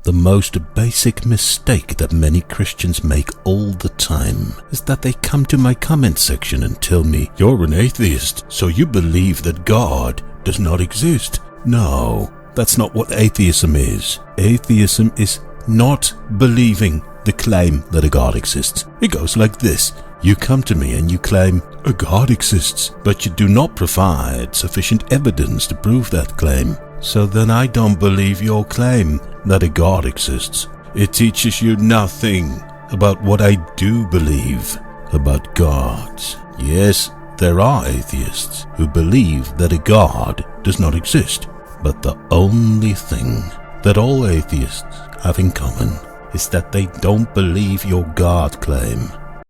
The most basic mistake that many Christians make all the time is that they come to my comment section and tell me, "You're an atheist, so you believe that God does not exist." No, that's not what atheism is. Atheism is not believing the claim that a God exists. It goes like this. You come to me and you claim a God exists, but you do not provide sufficient evidence to prove that claim. So then I don't believe your claim that a God exists. It teaches you nothing about what I do believe about gods. Yes, there are atheists who believe that a God does not exist, but the only thing that all atheists have in common is that they don't believe your God claim.